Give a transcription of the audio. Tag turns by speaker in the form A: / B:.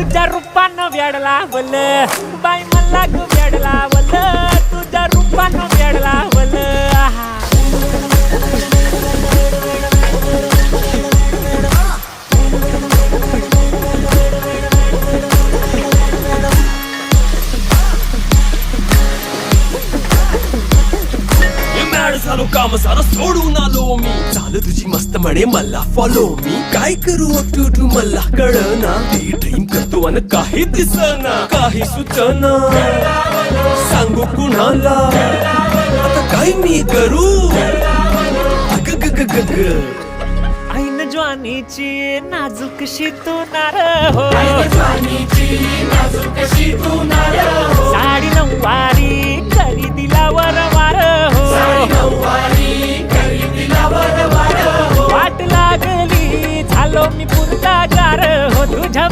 A: तुझ्या रूपानं वेडला वल बाई मला ग वेडला वल तुझ्या रूपानं वेडला वल
B: झालो काम सारं सोडून आलो मी चाल तुझी मस्त म्हणे मला फॉलो मी काय करू अटू मला कळना ती ड्रीम करतो अन काही दिसना काही सुचना सांगू कुणाला आता काय मी करू अग ग ग ग ग
A: ऐन ज्वानीची नाजूकशी तू नार हो साडी नऊवारी करी दिला वरवार हो वाट लागली झालो मी पुरता गार हो तुझ्या